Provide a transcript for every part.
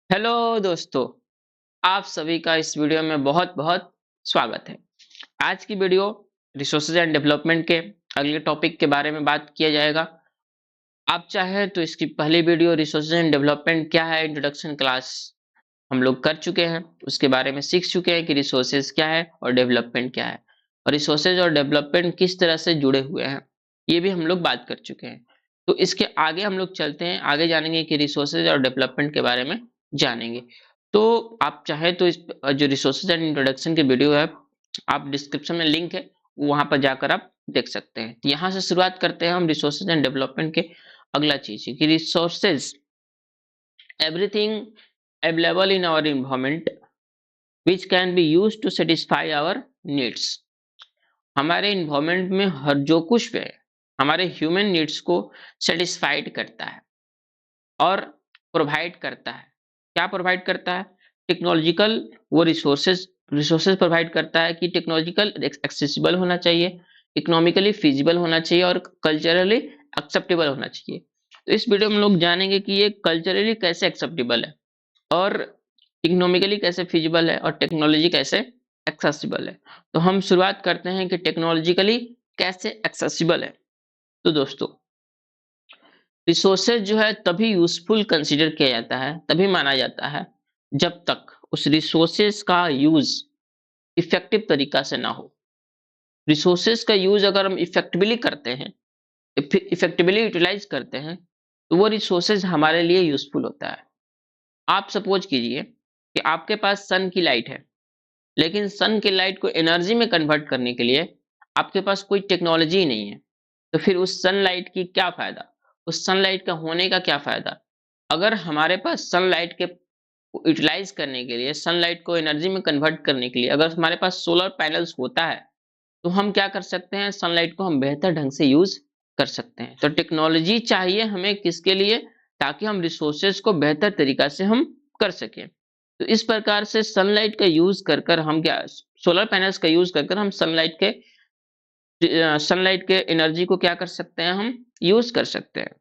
Hello दोस्तों, आप सभी का इस वीडियो में बहुत बहुत स्वागत है। आज की वीडियो रिसोर्सेज एंड डेवलपमेंट के अगले टॉपिक के बारे में बात किया जाएगा। आप चाहें तो इसकी पहली वीडियो रिसोर्सेज एंड डेवलपमेंट क्या है इंट्रोडक्शन क्लास हम लोग कर चुके हैं, उसके बारे में सीख चुके हैं कि रिसोर्सेज क्या है और डेवलपमेंट क्या है और रिसोर्सेज और डेवलपमेंट किस तरह से जुड़े हुए हैं, ये भी हम लोग बात कर चुके हैं। तो इसके आगे हम लोग चलते हैं, आगे जानेंगे कि रिसोर्सेज और डेवलपमेंट के बारे में जानेंगे। तो आप चाहे तो इस जो रिसोर्सेज एंड इंट्रोडक्शन की वीडियो है, आप डिस्क्रिप्शन में लिंक है, वहां पर जाकर आप देख सकते हैं। यहाँ से शुरुआत करते हैं हम रिसोर्सेज एंड डेवलपमेंट के। अगला चीज है कि resources everything available in our environment which can be used to satisfy our needs। हमारे इन्वायरमेंट में हर जो कुछ है हमारे ह्यूमन नीड्स को सेटिस्फाइड करता है और प्रोवाइड करता है। क्या प्रोवाइड करता है? टेक्नोलॉजिकल वो रिसोर्सेज प्रोवाइड करता है कि टेक्नोलॉजिकल एक्सेसिबल होना चाहिए, इकोनॉमिकली फिजिबल होना चाहिए और कल्चरली एक्सेप्टेबल होना चाहिए। तो इस वीडियो में लोग जानेंगे कि ये कल्चरली कैसे एक्सेप्टेबल है और इकोनॉमिकली कैसे फिजिबल है और टेक्नोलॉजी कैसे एक्सेसिबल है। तो हम शुरुआत करते हैं कि टेक्नोलॉजिकली कैसे एक्सेसिबल है। तो दोस्तों, रिसोर्सेज जो है तभी यूजफुल कंसीडर किया जाता है, तभी माना जाता है जब तक उस रिसोर्सेज का यूज इफेक्टिव तरीका से ना हो। रिसोर्सेज का यूज अगर हम इफेक्टिवली करते हैं, इफेक्टिवली यूटिलाइज करते हैं, तो वो रिसोर्सेज हमारे लिए यूजफुल होता है। आप सपोज कीजिए कि आपके पास सन की लाइट है, लेकिन सन की लाइट को एनर्जी में कन्वर्ट करने के लिए आपके पास कोई टेक्नोलॉजी नहीं है। तो फिर उस सनलाइट की क्या फायदा, उस सनलाइट का होने का क्या फायदा? अगर हमारे पास सनलाइट के यूटिलाइज करने के लिए, सनलाइट को एनर्जी में कन्वर्ट करने के लिए अगर हमारे पास सोलर पैनल्स होता है, तो हम क्या कर सकते हैं? सनलाइट को हम बेहतर ढंग से यूज कर सकते हैं। तो टेक्नोलॉजी चाहिए हमें किसके लिए? ताकि हम रिसोर्सेज को बेहतर तरीका से हम कर सकें। तो इस प्रकार से सनलाइट का यूज कर कर हम क्या, सोलर पैनल्स का यूज कर कर हम सनलाइट के एनर्जी को क्या कर सकते हैं? हम यूज कर सकते हैं।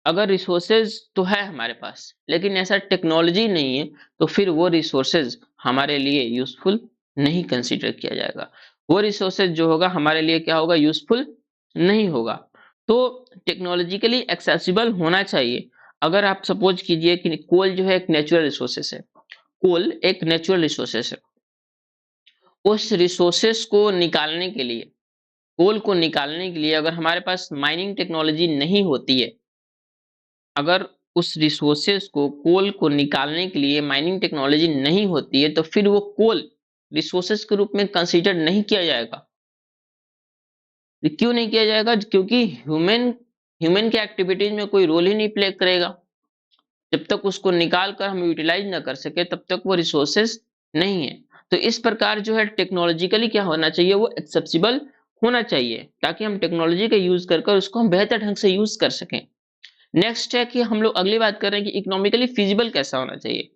अगर रिसोर्सेज तो है हमारे पास लेकिन ऐसा टेक्नोलॉजी नहीं है, तो फिर वो रिसोर्सेज हमारे लिए यूजफुल नहीं कंसीडर किया जाएगा। वो रिसोर्सेज जो होगा हमारे लिए क्या होगा? यूजफुल नहीं होगा। तो टेक्नोलॉजिकली एक्सेसिबल होना चाहिए। अगर आप सपोज कीजिए कि कोल जो है एक नेचुरल रिसोर्सेस है, कोल एक नेचुरल रिसोर्सेस है, उस रिसोर्सेस को निकालने के लिए, कोल को निकालने के लिए अगर हमारे पास माइनिंग टेक्नोलॉजी नहीं होती है, अगर उस रिसोर्सेस को, कोल को निकालने के लिए माइनिंग टेक्नोलॉजी नहीं होती है, तो फिर वो कोल रिसोर्सेस के रूप में कंसीडर नहीं किया जाएगा। क्यों नहीं किया जाएगा? क्योंकि ह्यूमन ह्यूमन की एक्टिविटीज में कोई रोल ही नहीं प्ले करेगा। जब तक उसको निकाल कर हम यूटिलाइज ना कर सके तब तक वो रिसोर्सेस नहीं है। तो इस प्रकार जो है टेक्नोलॉजिकली क्या होना चाहिए? वो एक्सेसिबल होना चाहिए ताकि हम टेक्नोलॉजी का यूज कर कर उसको हम बेहतर ढंग से यूज कर सकें। नेक्स्ट है कि हम लोग अगली बात कर रहे हैं कि इकोनॉमिकली फिजिबल कैसा होना चाहिए।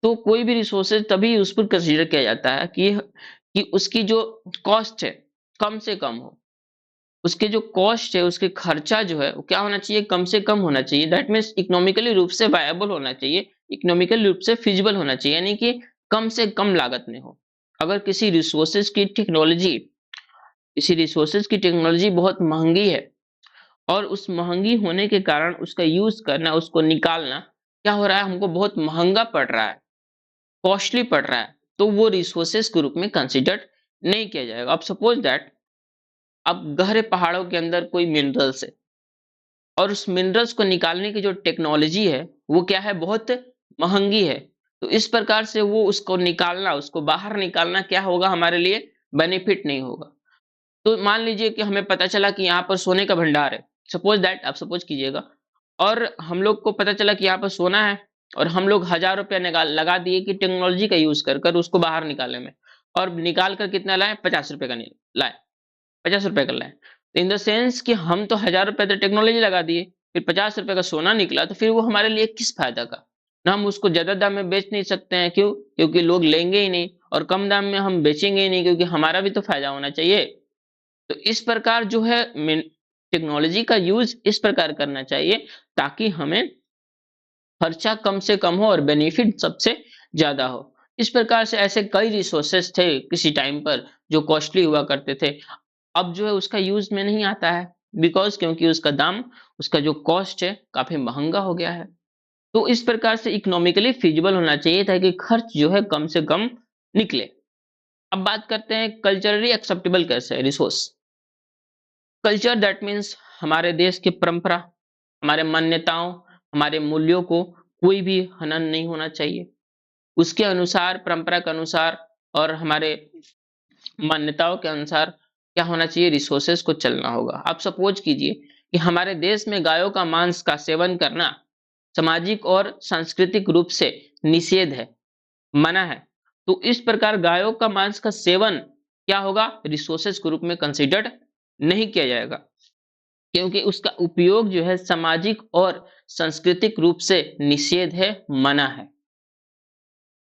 तो कोई भी रिसोर्सेज तभी यूजफुल कंसीडर किया जाता है कि उसकी जो कॉस्ट है कम से कम हो, उसके जो कॉस्ट है, उसके खर्चा जो है वो क्या होना चाहिए? कम से कम होना चाहिए। दैट मीन्स इकोनॉमिकली रूप से वायबल होना चाहिए, इकोनॉमिकल रूप से फिजिबल होना चाहिए, यानी कि कम से कम लागत में हो। अगर किसी रिसोर्सेज की टेक्नोलॉजी बहुत महंगी है और उस महंगी होने के कारण उसका यूज करना, उसको निकालना क्या हो रहा है? हमको बहुत महंगा पड़ रहा है, कॉस्टली पड़ रहा है, तो वो रिसोर्सेज के रूप में कंसिडर नहीं किया जाएगा। अब सपोज दैट अब गहरे पहाड़ों के अंदर कोई मिनरल्स है और उस मिनरल्स को निकालने की जो टेक्नोलॉजी है वो क्या है? बहुत महंगी है। तो इस प्रकार से वो उसको निकालना, उसको बाहर निकालना क्या होगा? हमारे लिए बेनिफिट नहीं होगा। तो मान लीजिए कि हमें पता चला कि यहाँ पर सोने का भंडार है, सपोज दैट, आप सपोज कीजिएगा, और हम लोग को पता चला कि यहाँ पर सोना है और हम लोग 1000 रुपया लगा दिए कि टेक्नोलॉजी का यूज कर कर उसको बाहर निकालने में, और निकाल कर कितना लाए? 50 रुपए का लाए, 50 रुपए का लाए। इन द सेंस कि हम तो 1000 रुपए तो टेक्नोलॉजी लगा दिए, फिर 50 रुपए का सोना निकला, तो फिर वो हमारे लिए किस फायदा का? ना हम उसको ज्यादा दाम में बेच नहीं सकते हैं, क्यों? क्योंकि लोग लेंगे ही नहीं, और कम दाम में हम बेचेंगे ही नहीं क्योंकि हमारा भी तो फायदा होना चाहिए। तो इस प्रकार जो है टेक्नोलॉजी का यूज इस प्रकार करना चाहिए ताकि हमें खर्चा कम से कम हो और बेनिफिट सबसे ज्यादा हो। इस प्रकार से ऐसे कई रिसोर्सेस थे किसी टाइम पर जो कॉस्टली हुआ करते थे, अब जो है उसका यूज में नहीं आता है, बिकॉज क्योंकि उसका दाम, उसका जो कॉस्ट है काफी महंगा हो गया है। तो इस प्रकार से इकोनॉमिकली फिजिबल होना चाहिए ताकि खर्च जो है कम से कम निकले। अब बात करते हैं कल्चरली एक्सेप्टेबल कैसे है रिसोर्स। कल्चर दैट मीन्स हमारे देश की परंपरा, हमारे मान्यताओं, हमारे मूल्यों को कोई भी हनन नहीं होना चाहिए। उसके अनुसार, परंपरा के अनुसार और हमारे मान्यताओं के अनुसार क्या होना चाहिए, रिसोर्सेज को चलना होगा। आप सपोज कीजिए कि हमारे देश में गायों का मांस का सेवन करना सामाजिक और सांस्कृतिक रूप से निषेध है, मना है। तो इस प्रकार गायों का मांस का सेवन क्या होगा, रिसोर्सेज के रूप में कंसिडर्ड नहीं किया जाएगा, क्योंकि उसका उपयोग जो है सामाजिक और सांस्कृतिक रूप से निषेध है, मना है।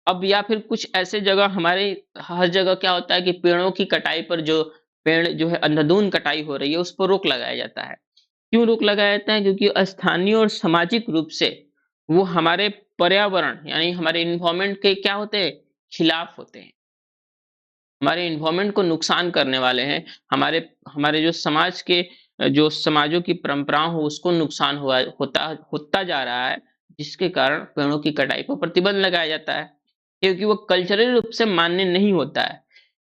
अब या फिर कुछ ऐसे जगह हमारे हर जगह क्या होता है कि पेड़ों की कटाई पर जो पेड़ जो है अंधाधुंध कटाई हो रही है उस पर रोक लगाया जाता है। क्यों रोक लगाया जाता है? क्योंकि स्थानीय और सामाजिक रूप से वो हमारे पर्यावरण यानी हमारे इन्वायरमेंट के क्या होते हैं, खिलाफ होते हैं, हमारे इन्वायरमेंट को नुकसान करने वाले हैं, हमारे हमारे जो समाज के जो समाजों की परंपराओं हो उसको नुकसान हुआ होता होता जा रहा है, जिसके कारण पेड़ों की कटाई पर प्रतिबंध लगाया जाता है, क्योंकि वो कल्चरल रूप से मान्य नहीं होता है।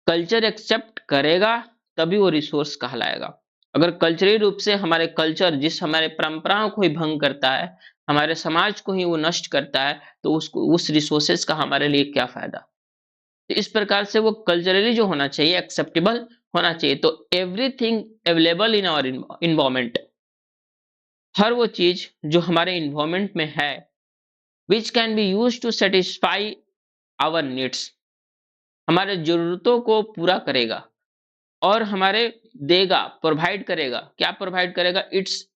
कल्चर एक्सेप्ट करेगा तभी वो रिसोर्स कहलाएगा। अगर कल्चरली रूप से हमारे कल्चर जिस हमारे परंपराओं को ही भंग करता है, हमारे समाज को ही वो नष्ट करता है, तो उसको उस रिसोर्सेज का हमारे लिए क्या फायदा। तो इस प्रकार से वो कल्चरली जो होना चाहिए एक्सेप्टेबल होना चाहिए। तो everything available in our environment, हर वो चीज जो हमारे इन्वायरमेंट में है, which can be use to satisfy our needs, हमारे जरूरतों को पूरा करेगा और हमारे देगा, प्रोवाइड करेगा। क्या प्रोवाइड करेगा? इट्स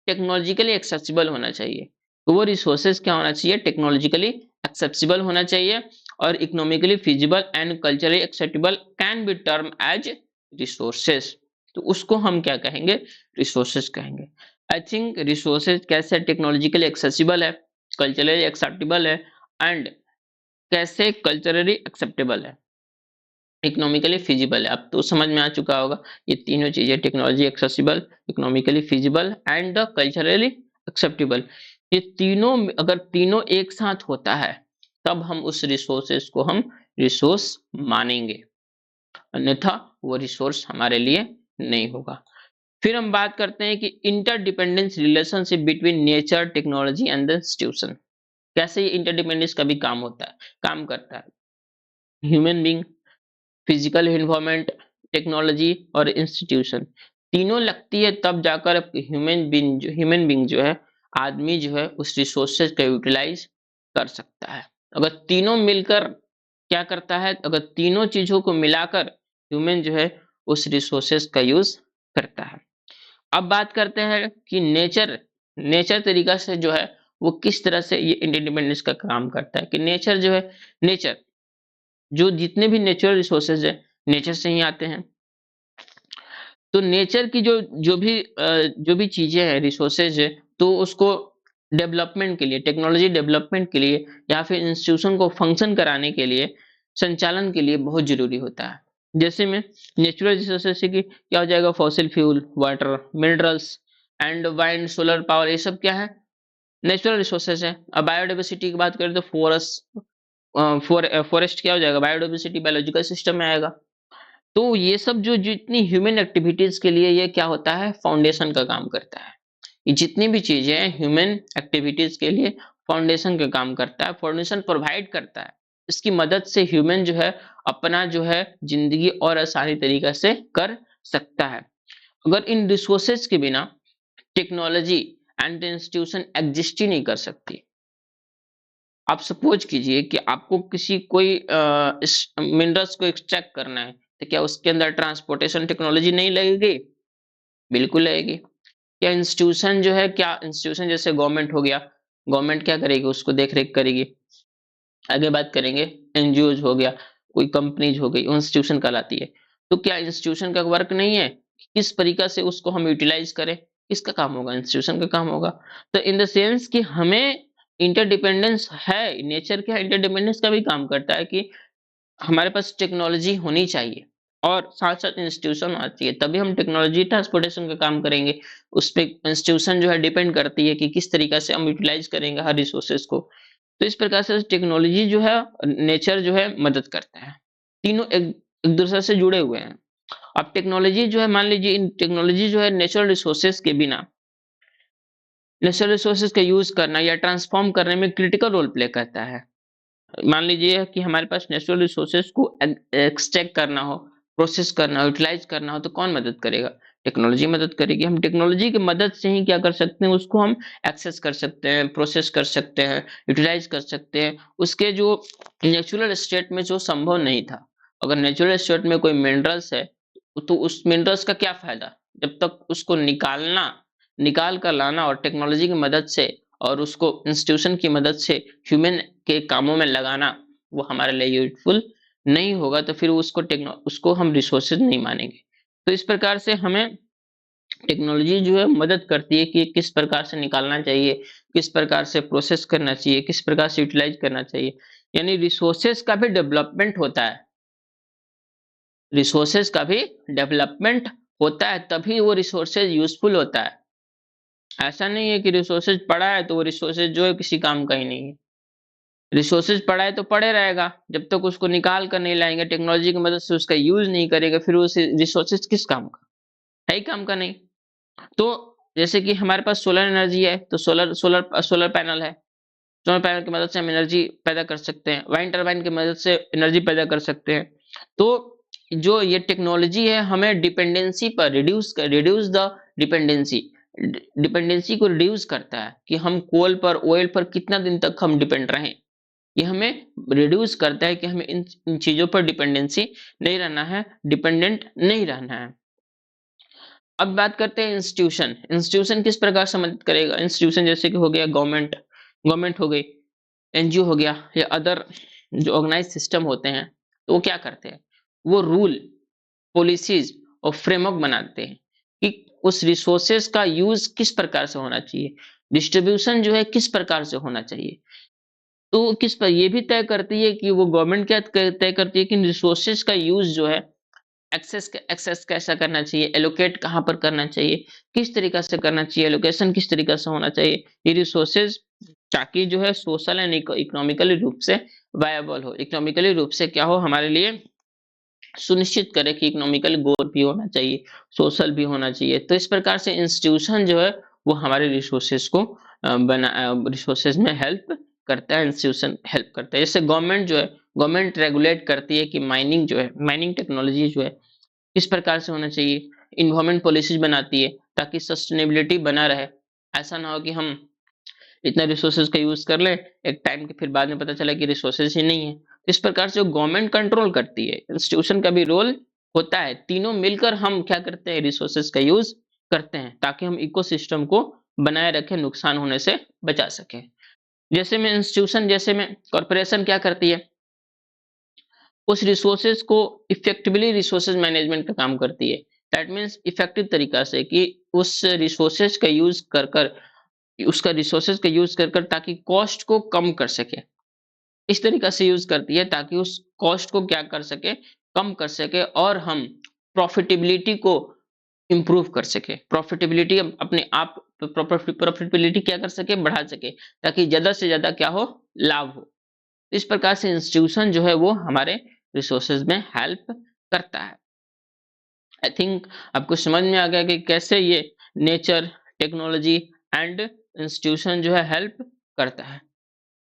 टेक्नोलॉजिकली एक्सेसिबल होना चाहिए। तो वो रिसोर्सेज क्या होना चाहिए, टेक्नोलॉजिकली एक्सेसिबल होना चाहिए और economically feasible and culturally acceptable can be term as resources. तो उसको हम क्या कहेंगे, रिसोर्सेज कहेंगे। आई थिंक रिसोर्सेज कैसे टेक्नोलॉजिकली एक्सेसिबल है, कल्चरली एक्सेप्टेबल है एंड कैसे कल्चरली एक्सेप्टेबल है, इकोनॉमिकली फिजिबल है। अब तो समझ में आ चुका होगा ये तीनों चीजें, technology accessible, economically feasible and the culturally acceptable. ये तीनों अगर तीनों एक साथ होता है तब हम उस रिसोर्सेस को हम रिसोर्स मानेंगे, अन्यथा वो रिसोर्स हमारे लिए नहीं होगा। फिर हम बात करते हैं कि interdependence relationship between nature, technology and the institution. कैसे ये इंटरडिपेंडेंस का भी काम होता है, काम करता है। Human being, physical environment, technology और इंस्टीट्यूशन तीनों लगती है तब जाकर ह्यूमन बीइंग जो है, आदमी जो है उस रिसोर्सेज का यूटिलाइज कर सकता है। अगर तीनों मिलकर क्या करता है, अगर तीनों चीजों को मिलाकर ह्यूमन जो है उस रिसोर्सेज का यूज करता है। अब बात करते हैं कि नेचर नेचर तरीका से जो है वो किस तरह से ये इंटरडिपेंडेंस का काम करता है। कि नेचर जो है, नेचर जो जितने भी नेचुरल रिसोर्सेज है नेचर से ही आते हैं। तो नेचर की जो भी चीजें हैं, रिसोर्सेज है, तो उसको डेवलपमेंट के लिए, टेक्नोलॉजी डेवलपमेंट के लिए या फिर इंस्टीट्यूशन को फंक्शन कराने के लिए, संचालन के लिए बहुत जरूरी होता है। जैसे में नेचुरल रिसोर्सेज से कि क्या हो जाएगा, fossil fuel, water, minerals and wind, solar power, ये सब क्या है, नेचुरल रिसोर्सेज है। अब बायोडाइवर्सिटी की बात करें तो फॉरेस्ट क्या हो जाएगा, बायोडाइवर्सिटी, बायोलॉजिकल सिस्टम में आएगा। तो ये सब जो जितनी ह्यूमन एक्टिविटीज के लिए ये क्या होता है, फाउंडेशन का काम करता है। ये जितनी भी चीजें हैं ह्यूमन एक्टिविटीज के लिए फाउंडेशन का काम करता है, फाउंडेशन प्रोवाइड करता है। इसकी मदद से ह्यूमन जो है अपना जो है जिंदगी और आसानी तरीका से कर सकता है। अगर इन रिसोर्सेज के बिना टेक्नोलॉजी एंड इंस्टीट्यूशन एग्जिस्ट ही नहीं कर सकती। आप सपोज कीजिए कि आपको किसी कोई इस मिनरल्स को एक्सट्रैक्ट करना है, तो क्या उसके अंदर ट्रांसपोर्टेशन टेक्नोलॉजी नहीं लगेगी? बिल्कुल लगेगी। क्या इंस्टीट्यूशन जो है, क्या इंस्टीट्यूशन जैसे गवर्नमेंट हो गया, गवर्नमेंट क्या करेगी, उसको देख रेख करेगी। आगे बात करेंगे एनजीओज हो गया, कोई कंपनीज हो गई, इंस्टीट्यूशन कहलाती है। तो क्या इंस्टीट्यूशन का वर्क नहीं है किस तरीका से उसको हम यूटिलाइज करें, किसका काम होगा? इंस्टीट्यूशन का काम होगा। तो इन द सेंस कि हमें इंटरडिपेंडेंस है, नेचर क्या है इंटरडिपेंडेंस का भी काम करता है कि हमारे पास टेक्नोलॉजी होनी चाहिए और साथ-साथ इंस्टीट्यूशन होना चाहिए, तभी हम टेक्नोलॉजी ट्रांसपोर्टेशन का काम करेंगे। उसपे इंस्टीट्यूशन जो है डिपेंड करती है कि किस तरीक़ा से हम यूटिलाइज़ करेंगे हर रिसोर्सेज़ को। तो इस प्रकार से टेक्नोलॉजी जो है नेचर जो है मदद करता है। तीनों एक एक दूसरे से जुड़े हुए हैं। अब टेक्नोलॉजी जो है मान लीजिए इन टेक्नोलॉजी जो है नेचुरल रिसोर्सेज़ के बिना नेचुरल रिसोर्सेज़ का यूज़ करना या ट्रांसफ़ॉर्म करने में क्रिटिकल रोल प्ले करता है। मान लीजिए कि हमारे पास नेचुरल रिसोर्सेज को एक्सट्रैक्ट करना हो, प्रोसेस करना हो, यूटिलाइज़ करना हो तो कौन मदद करेगा? टेक्नोलॉजी मदद करेगी। हम टेक्नोलॉजी की मदद से ही क्या कर सकते हैं उसको हम एक्सेस कर सकते हैं, प्रोसेस कर सकते हैं, यूटिलाइज़ कर सकते हैं। उसके जो नेचुरल स्टेट में जो संभव नहीं था। अगर नेचुरल स्टेट में कोई मिनरल्स है, तो उस मिनरल्स का क्या फ़ायदा? जब तक उसको निकाल कर लाना और टेक्नोलॉजी की मदद से और उसको इंस्टीट्यूशन की मदद से ह्यूमन के कामों में लगाना वो हमारे लिए यूज़फुल नहीं होगा तो फिर उसको हम रिसोर्सेज नहीं मानेंगे। तो इस प्रकार से हमें टेक्नोलॉजी जो है मदद करती है कि किस प्रकार से निकालना चाहिए, किस प्रकार से प्रोसेस करना चाहिए, किस प्रकार से यूटिलाइज़ करना चाहिए। यानी रिसोर्सेज का भी डेवलपमेंट होता है। रिसोर्सेज का भी डेवलपमेंट होता है तभी वो रिसोर्सेज यूज़फुल होता है। ऐसा नहीं है कि रिसोर्सेज पड़ा है तो वो रिसोर्सेज जो है किसी काम का ही नहीं है। रिसोर्सेज पड़ा है तो पड़े रहेगा, जब तक उसको निकाल कर नहीं लाएँगे, टेक्नोलॉजी की मदद से उसका यूज़ नहीं करेंगे, फिर उस रिसोर्सेज किस काम का? है ही काम का नहीं। तो जैसे कि हमारे पास सोलर एनर्जी है, तो सोलर पैनल है। सोलर पैनल की मदद से हम एनर्जी पैदा कर सकते हैं, वाइंड टरबाइन की मदद से एनर्जी पैदा कर सकते हैं। तो जो ये टेक्नोलॉजी है हमें डिपेंडेंसी पर रिड्यूस द डिपेंडेंसी डिपेंडेंसी को रिड्यूस करता है कि हम कोल पर, ऑयल पर कितना दिन तक हम डिपेंड रहें। ये हमें रिड्यूस करता है कि हमें इन चीज़ों पर डिपेंडेंसी नहीं रहना है, डिपेंडेंट नहीं रहना है। अब बात करते हैं इंस्टीट्यूशन। इंस्टीट्यूशन किस प्रकार से मदद करेगा? इंस्टीट्यूशन जैसे कि हो गया गवर्नमेंट हो गई, एनजीओ हो गया या अदर जो ऑर्गेनाइज्ड सिस्टम होते हैं, तो वो क्या करते हैं? वो रूल, पॉलिसीज़ और फ्रेमवर्क बनाते हैं कि उस रिसोर्सेज़ का यूज़ किस प्रकार से होना चाहिए, डिस्ट्रीब्यूशन जो है किस प्रकार से होना चाहिए। तो किस पर ये भी तय करती है कि वो गवर्नमेंट क्या तय करती है कि रिसोर्सेज का यूज़ जो है एक्सेस कैसा करना चाहिए, एलोकेट कहाँ पर करना चाहिए, किस तरीक़ा से करना चाहिए, एलोकेशन किस तरीक़ा से होना चाहिए। ये रिसोर्सेज ताकि जो है सोशल एंड इकोनॉमिकली रूप से वायबल हो, इकोनॉमिकली रूप से क्या हो हमारे लिए सुनिश्चित करे कि इकोनॉमिकल ग्रोथ भी होना चाहिए, सोशल भी होना चाहिए। तो इस प्रकार से इंस्टीट्यूशन जो है वो हमारे रिसोर्सेज को रिसोर्सेज में हेल्प करता है, इंस्टीट्यूशन हेल्प करता है। जैसे गवर्नमेंट रेगुलेट करती है कि माइनिंग टेक्नोलॉजी जो है किस प्रकार से होना चाहिए, एनवायरनमेंट पॉलिसीज बनाती है ताकि सस्टेनेबिलिटी बना रहे। ऐसा ना हो कि हम इतना रिसोर्सेज का यूज़ कर लें, एक टाइम के फिर बाद में पता चला कि रिसोर्सेज ही नहीं है। इस प्रकार से गवर्नमेंट कंट्रोल करती है, इंस्टीट्यूशन का भी रोल होता है। तीनों मिलकर हम क्या करते हैं रिसोर्सेज का यूज़ करते हैं ताकि हम इकोसिस्टम को बनाए रखें, नुकसान होने से बचा सकें। जैसे में कॉर्पोरेशन क्या करती है, उस रिसोर्सेज को इफेक्टिवली रिसोर्सेज मैनेजमेंट का काम करती है। दैट मीन्स इफेक्टिव तरीका से कि उस रिसोर्सेज का यूज़ कर कर उसका रिसोर्सेज का यूज़ कर कर ताकि कॉस्ट को कम कर सके। इस तरीक़ा से यूज़ करती है ताकि उस कॉस्ट को क्या कर सके, कम कर सके और हम प्रॉफिटेबिलिटी को इम्प्रूव कर सके। प्रॉफिटेबिलिटी अपने आप प्रॉफिटेबिलिटी क्या कर सके, बढ़ा सके ताकि ज़्यादा से ज़्यादा क्या हो, लाभ हो। इस प्रकार से इंस्टीट्यूशन जो है वो हमारे रिसोर्सेज में हेल्प करता है। आई थिंक आपको समझ में आ गया कि कैसे ये नेचर, टेक्नोलॉजी एंड इंस्टीट्यूशन जो है हेल्प करता है।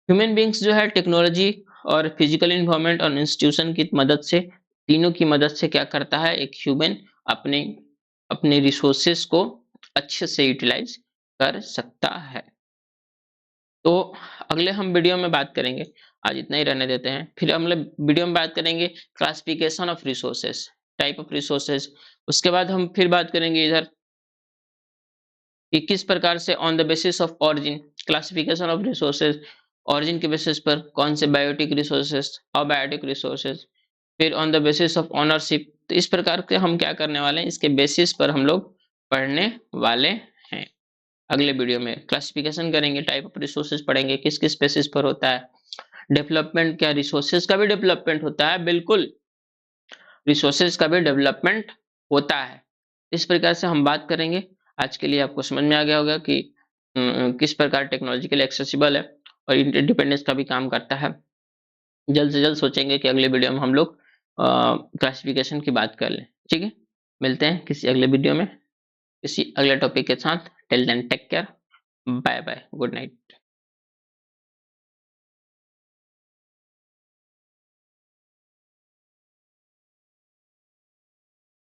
ह्यूमन बीइंग्स जो है टेक्नोलॉजी और फिजिकल इन्वायरमेंट और इंस्टीट्यूशन की मदद से, तीनों की मदद से क्या करता है, एक ह्यूमन अपने अपने रिसोर्सेज को अच्छे से यूटिलाइज कर सकता है। तो अगले हम वीडियो में बात करेंगे, आज इतना ही रहने देते हैं। फिर हम लोग वीडियो में बात करेंगे classification of resources, type of resources. उसके बाद हम फिर बात करेंगे इधर कि किस प्रकार से on the basis of origin, classification of resources, origin के बेसिस पर कौन से बायोटिक रिसोर्सेज, अबायोटिक रिसोर्सेज, फिर on the basis of ownership. तो इस प्रकार के हम क्या करने वाले हैं, इसके बेसिस पर हम लोग पढ़ने वाले हैं। अगले वीडियो में क्लासिफिकेशन करेंगे, टाइप ऑफ रिसोर्सेज पढ़ेंगे, किस किस बेसिस पर होता है डेवलपमेंट, क्या रिसोर्सेज का भी डेवलपमेंट होता है, बिल्कुल रिसोर्सेज का भी डेवलपमेंट होता है। इस प्रकार से हम बात करेंगे। आज के लिए आपको समझ में आ गया होगा कि किस प्रकार टेक्नोलॉजिकली एक्सेसिबल है और इंटरडिपेंडेंस का भी काम करता है। जल्द से जल्द सोचेंगे कि अगले वीडियो में हम लोग क्लासिफिकेशन की बात कर लें। ठीक है, मिलते हैं किसी अगले वीडियो में किसी अगले टॉपिक के साथ। Till then take care, bye bye, good night.